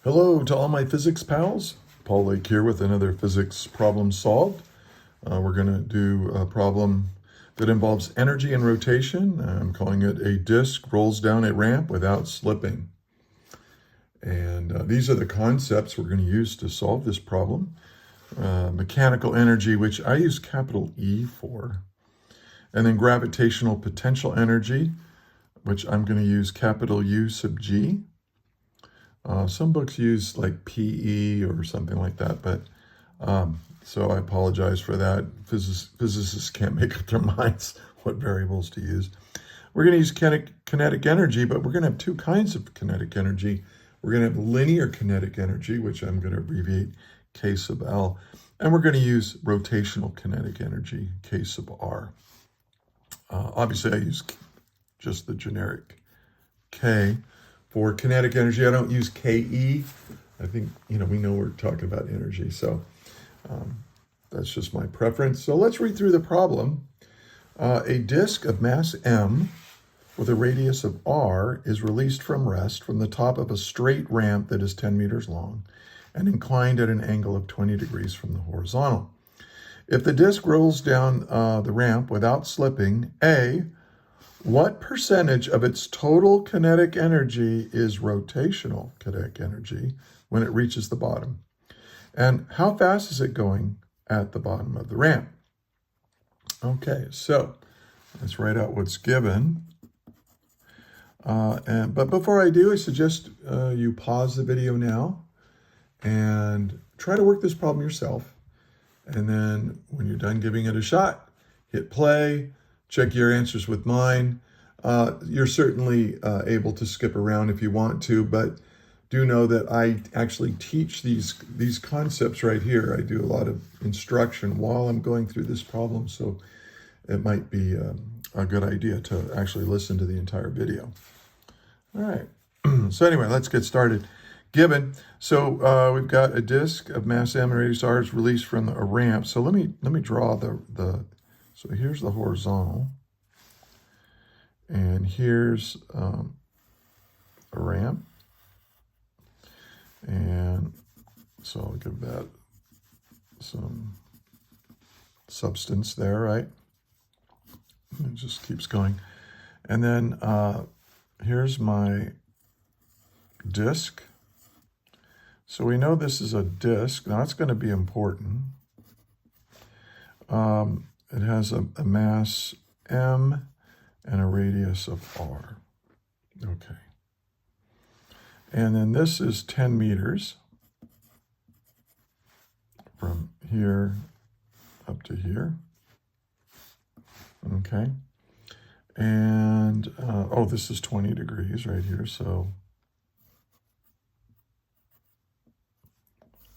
Hello to all my physics pals. Paul Lake here with another physics problem solved. We're going to do a problem that involves energy and rotation. I'm calling it a disk rolls down a ramp without slipping. And these are the concepts we're going to use to solve this problem. Mechanical energy, which I use capital E for. And then gravitational potential energy, which I'm going to use capital U sub G. Some books use like PE or something like that, but so I apologize for that. Physicists can't make up their minds what variables to use. We're going to use kinetic energy, but we're going to have two kinds of kinetic energy. We're going to have linear kinetic energy, which I'm going to abbreviate K sub L, and we're going to use rotational kinetic energy, K sub R. Obviously, I use just the generic K. For kinetic energy, I don't use KE. I think, we know we're talking about energy, so that's just my preference. So let's read through the problem. A disk of mass M with a radius of R is released from rest from the top of a straight ramp that is 10 meters long and inclined at an angle of 20 degrees from the horizontal. If the disk rolls down the ramp without slipping, A, what percentage of its total kinetic energy is rotational kinetic energy when it reaches the bottom? And how fast is it going at the bottom of the ramp? Okay, so let's write out what's given. But before I do, I suggest you pause the video now and try to work this problem yourself. And then when you're done giving it a shot, hit play. Check your answers with mine. You're certainly able to skip around if you want to, but do know that I actually teach these concepts right here. I do a lot of instruction while I'm going through this problem, so it might be a good idea to actually listen to the entire video. All right, so anyway, let's get started. Given, so we've got a disk of mass M and radius R is released from a ramp. So let me draw so here's the horizontal, and here's a ramp, and so I'll give that some substance there, right? It just keeps going, and then here's my disk. So we know this is a disk. Now it's going to be important. It has a mass M and a radius of R. Okay. And then this is 10 meters from here up to here. Okay. And, this is 20 degrees right here. So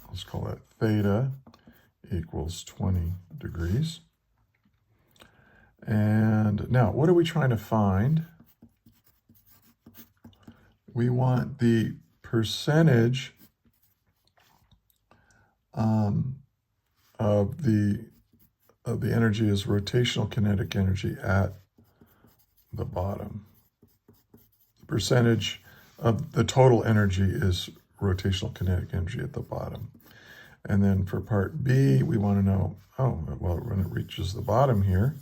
let's call that theta equals 20 degrees. And now, what are we trying to find? We want the percentage of the energy as rotational kinetic energy at the bottom. The percentage of the total energy is rotational kinetic energy at the bottom. And then for part B, we want to know, when it reaches the bottom here,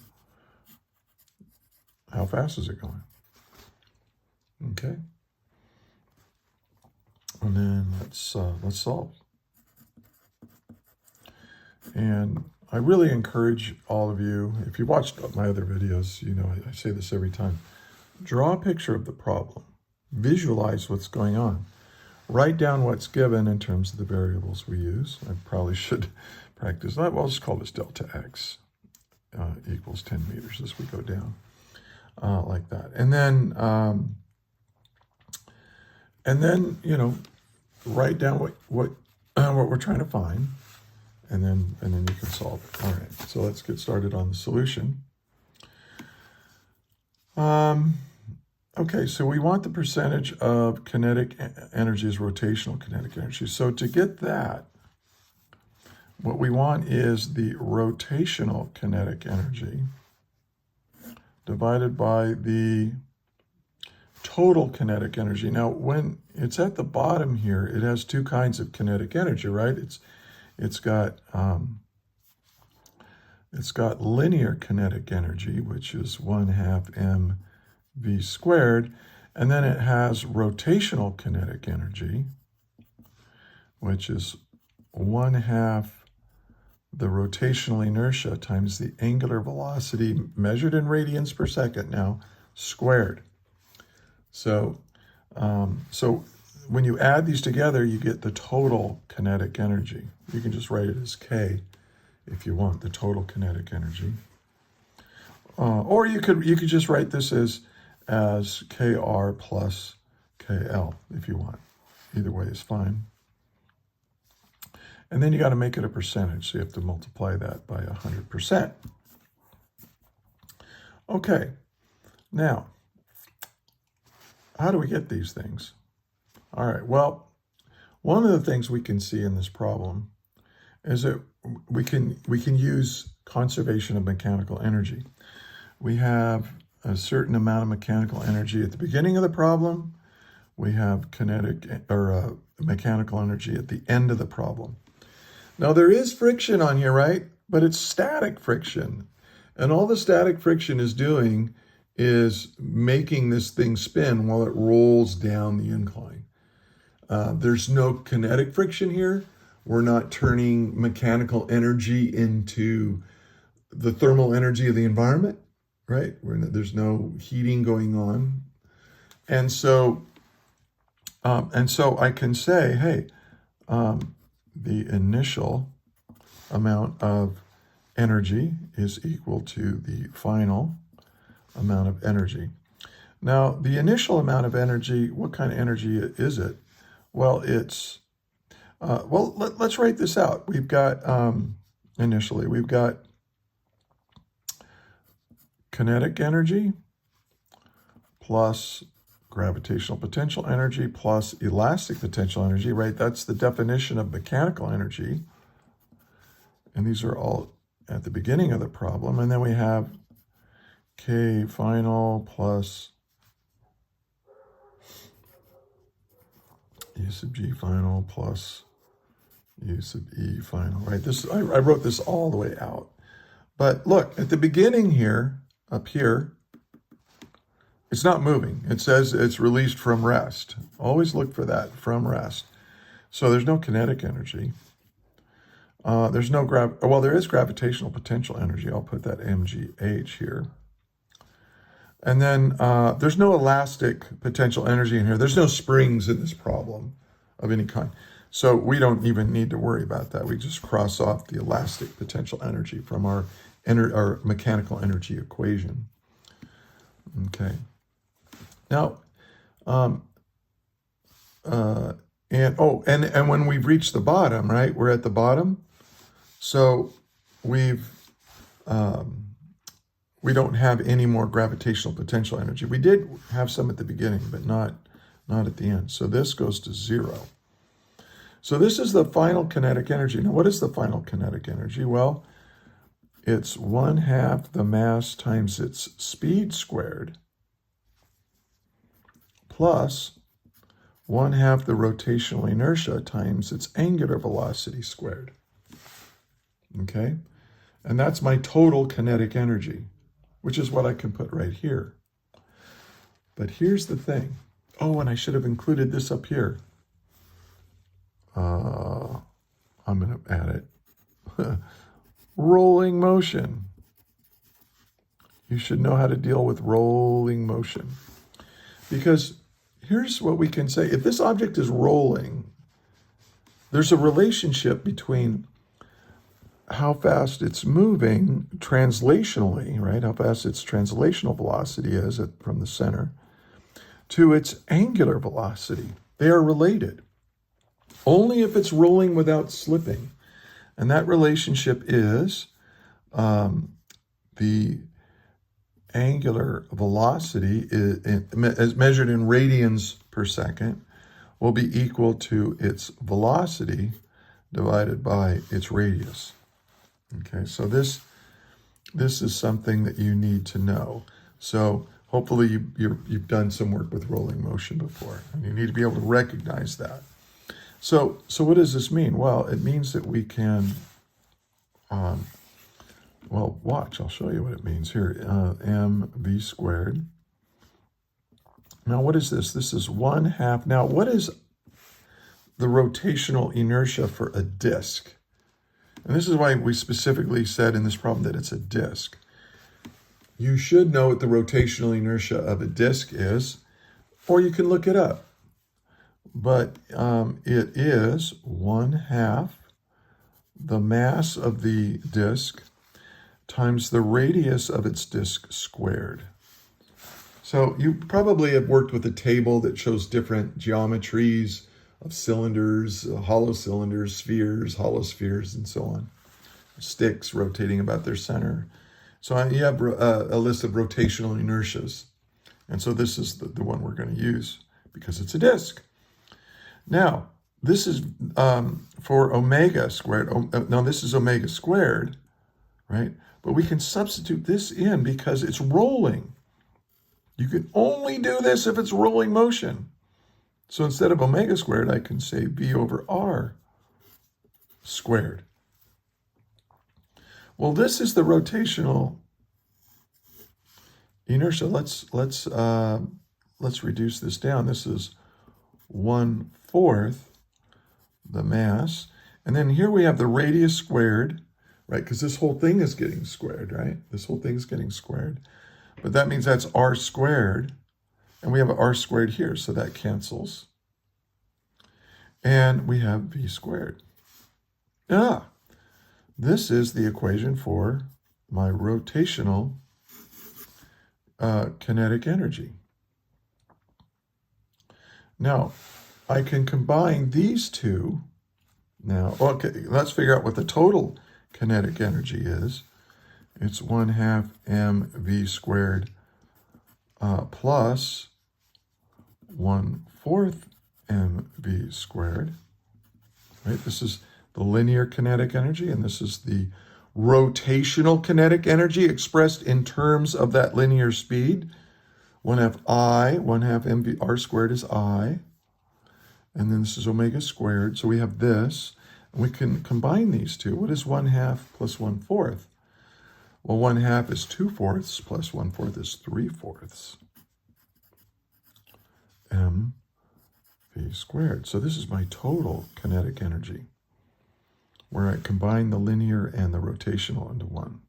how fast is it going? Okay. And then let's solve. And I really encourage all of you, if you watched my other videos, I say this every time, draw a picture of the problem. Visualize what's going on. Write down what's given in terms of the variables we use. I probably should practice that. Well, I'll just call this delta x equals 10 meters as we go down, like that. And then write down what we're trying to find, and then you can solve it. All right. So let's get started on the solution. Okay, so we want the percentage of kinetic energy as rotational kinetic energy. So to get that, what we want is the rotational kinetic energy divided by the total kinetic energy. Now, when it's at the bottom here, it has two kinds of kinetic energy, right? It's got linear kinetic energy, which is 1/2 mv squared, and then it has rotational kinetic energy, which is 1/2 the rotational inertia times the angular velocity measured in radians per second now squared. So when you add these together, you get the total kinetic energy. You can just write it as K if you want, the total kinetic energy. Or you could just write this as KR plus KL if you want. Either way is fine. And then you got to make it a percentage, so you have to multiply that by 100%. Okay, now, how do we get these things? All right, well, one of the things we can see in this problem is that we can use conservation of mechanical energy. We have a certain amount of mechanical energy at the beginning of the problem. We have mechanical energy at the end of the problem. Now, there is friction on here, right? But it's static friction. And all the static friction is doing is making this thing spin while it rolls down the incline. There's no kinetic friction here. We're not turning mechanical energy into the thermal energy of the environment, right? There's no heating going on. And so I can say, hey, the initial amount of energy is equal to the final amount of energy. Now, the initial amount of energy, what kind of energy is it? Well, let's write this out. We've got, initially, we've got kinetic energy plus gravitational potential energy plus elastic potential energy, right? That's the definition of mechanical energy. And these are all at the beginning of the problem. And then we have K final plus U sub G final plus U sub E final, right? I wrote this all the way out. But look, at the beginning here, up here, it's not moving. It says it's released from rest. Always look for that, from rest. So there's no kinetic energy. There's no there is gravitational potential energy. I'll put that mgh here. And then there's no elastic potential energy in here. There's no springs in this problem of any kind. So we don't even need to worry about that. We just cross off the elastic potential energy from our mechanical energy equation. Okay. Now, and when we've reached the bottom, right? We're at the bottom. So we don't have any more gravitational potential energy. We did have some at the beginning, but not at the end. So this goes to 0. So this is the final kinetic energy. Now, what is the final kinetic energy? Well, it's 1/2 the mass times its speed squared plus 1/2 the rotational inertia times its angular velocity squared. Okay? And that's my total kinetic energy, which is what I can put right here. But here's the thing. Oh, and I should have included this up here. I'm going to add it. Rolling motion. You should know how to deal with rolling motion. Because here's what we can say. If this object is rolling, there's a relationship between how fast it's moving translationally, right? How fast its translational velocity is from the center to its angular velocity. They are related. Only if it's rolling without slipping. And that relationship is the angular velocity as measured in radians per second will be equal to its velocity divided by its radius. Okay, so this is something that you need to know. So hopefully you've done some work with rolling motion before, and you need to be able to recognize that. So what does this mean? Well, it means that we can, well, watch, I'll show you what it means here. mv squared. Now, what is this? This is 1/2. Now, what is the rotational inertia for a disk? And this is why we specifically said in this problem that it's a disk. You should know what the rotational inertia of a disk is, or you can look it up. But it is 1/2 the mass of the disk times the radius of its disk squared. So you probably have worked with a table that shows different geometries of cylinders, hollow cylinders, spheres, hollow spheres, and so on. Sticks rotating about their center. So you have a list of rotational inertias. And so this is the one we're going to use because it's a disk. Now, this is for omega squared. Now, this is omega squared, right? But we can substitute this in because it's rolling. You can only do this if it's rolling motion. So instead of omega squared, I can say v over r squared. Well, this is the rotational inertia. Let's reduce this down. This is 1/4 the mass. And then here we have the radius squared, right? Because this whole thing is getting squared, right? This whole thing is getting squared. But that means that's r squared. And we have an r squared here, so that cancels. And we have v squared. This is the equation for my rotational kinetic energy. Now, I can combine these two. Now, okay, let's figure out what the total kinetic energy is. It's 1/2 mv squared plus 1/4 mv squared. Right? This is the linear kinetic energy, and this is the rotational kinetic energy expressed in terms of that linear speed. 1/2 I, 1/2 mv, r squared is I. And then this is omega squared. So we have this, and we can combine these two. What is 1/2 plus 1/4? Well, 1/2 is 2/4 plus 1/4 is 3/4 mv squared. So this is my total kinetic energy, where I combine the linear and the rotational into one.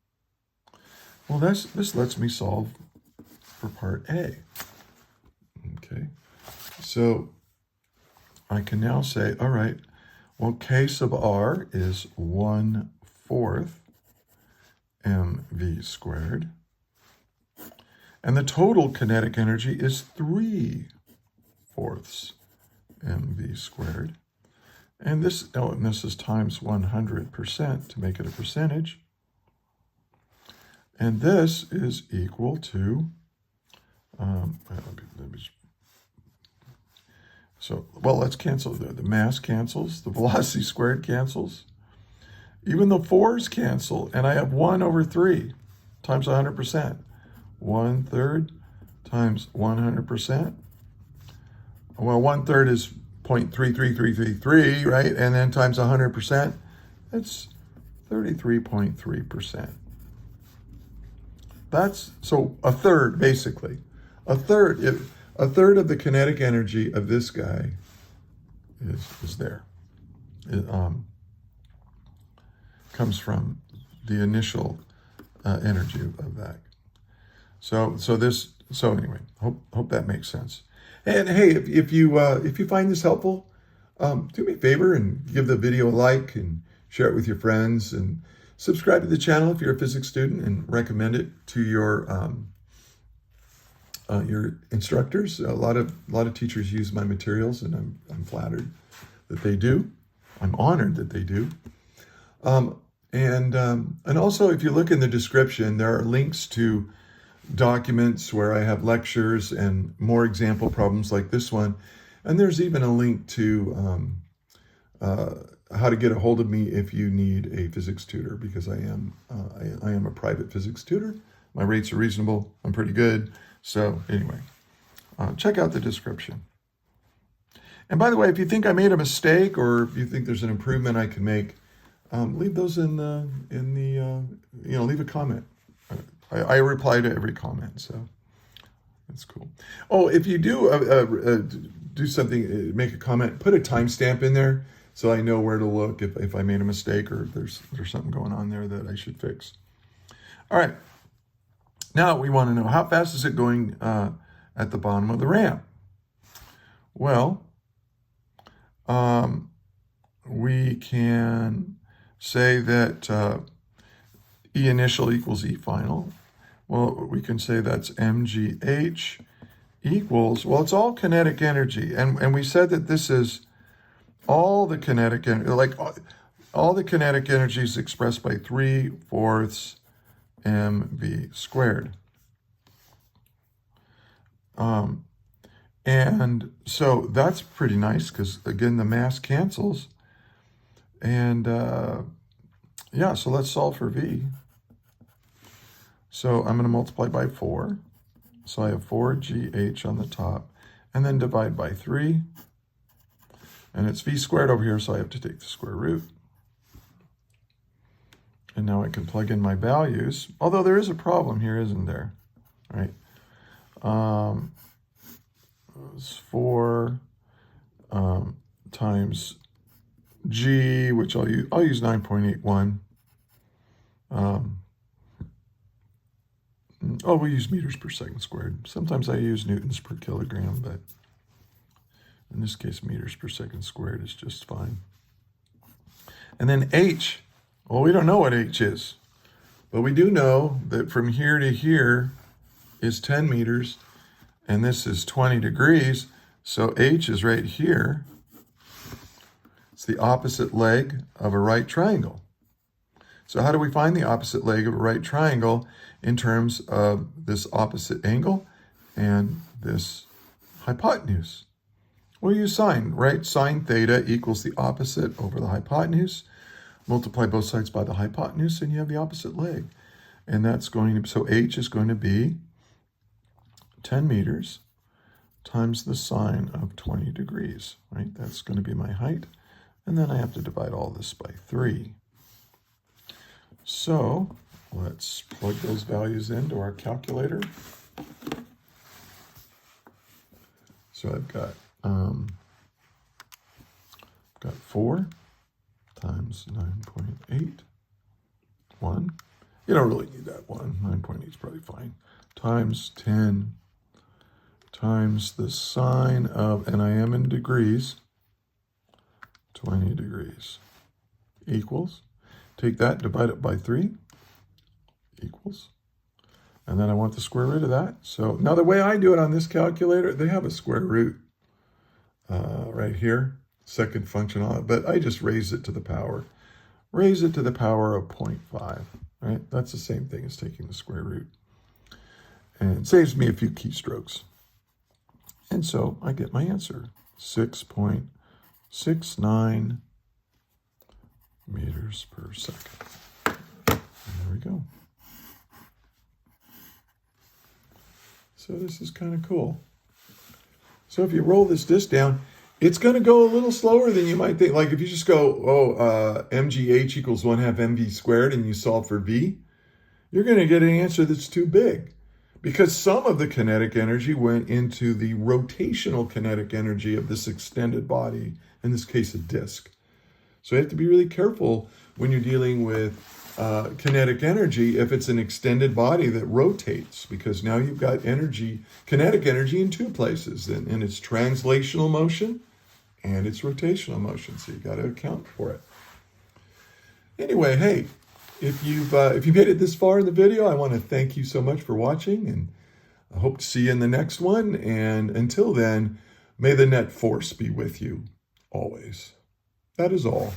Well, this lets me solve for part A. Okay, so I can now say, all right, well, K sub r is 1/4 mv squared. And the total kinetic energy is 3/4 mv squared. And this is times 100% to make it a percentage. And this is equal to, let's cancel. The mass cancels, the velocity squared cancels. Even the 4's cancel, and I have 1/3 times 100%. 1/3 times 100%. Well, 1/3 is 0.33333, right? And then times 100%, that's 33.3%. That's, so a third, basically. A third of the kinetic energy of this guy is there. It comes from the initial energy of that. So anyway, hope that makes sense. And hey, if you find this helpful, do me a favor and give the video a like and share it with your friends, and subscribe to the channel if you're a physics student, and recommend it to your instructors. A lot of teachers use my materials, and I'm flattered that they do. I'm honored that they do. And also, if you look in the description, there are links to documents where I have lectures and more example problems like this one. And there's even a link to how to get a hold of me if you need a physics tutor, because I am a private physics tutor. My rates are reasonable. I'm pretty good. So anyway, check out the description. And by the way, if you think I made a mistake or if you think there's an improvement I can make, leave those in the leave a comment. I reply to every comment, so that's cool. Oh, if you do something, make a comment, put a timestamp in there so I know where to look if I made a mistake or if there's something going on there that I should fix. All right. Now we want to know, how fast is it going at the bottom of the ramp? Well, we can say that E initial equals E final. Well, we can say that's mgh equals, well, it's all kinetic energy. And we said that this is all the kinetic energy, like all the kinetic energy is expressed by 3/4 mv squared. And so that's pretty nice because, again, the mass cancels. And yeah, so let's solve for v. So I'm going to multiply by 4. So I have 4gh on the top. And then divide by 3. And it's v squared over here, so I have to take the square root. And now I can plug in my values. Although there is a problem here, isn't there? All right. It's 4 times g, which I'll use 9.81. We use meters per second squared. Sometimes I use newtons per kilogram, but in this case, meters per second squared is just fine. And then h, well, we don't know what h is, but we do know that from here to here is 10 meters, and this is 20 degrees, so h is right here. It's the opposite leg of a right triangle. So how do we find the opposite leg of a right triangle in terms of this opposite angle and this hypotenuse? Well, use sine, right? Sine theta equals the opposite over the hypotenuse. Multiply both sides by the hypotenuse, and you have the opposite leg. And that's going to, so h is going to be 10 meters times the sine of 20 degrees, right? That's going to be my height. And then I have to divide all this by 3. So let's plug those values into our calculator. So I've got 4 times 9.8, 1. You don't really need that one. 9.8 is probably fine. Times 10 times the sine of, and I am in degrees, 20 degrees, equals, take that, divide it by 3, equals, and then I want the square root of that. So now the way I do it on this calculator, they have a square root right here, second function on it, but I just raise it to the power. Raise it to the power of 0.5, right? That's the same thing as taking the square root. And it saves me a few keystrokes. And so I get my answer, 6.69 meters per second. And there we go. So this is kind of cool. So if you roll this disc down, it's going to go a little slower than you might think. Like if you just go, mgh equals 1/2 mv squared, and you solve for v, you're going to get an answer that's too big. Because some of the kinetic energy went into the rotational kinetic energy of this extended body, in this case a disk. So you have to be really careful when you're dealing with kinetic energy if it's an extended body that rotates, because now you've got energy, kinetic energy in two places, and it's translational motion and it's rotational motion, so you got to account for it. Anyway, hey, if you made it this far in the video, I want to thank you so much for watching, and I hope to see you in the next one. And until then, may the net force be with you always. That is all.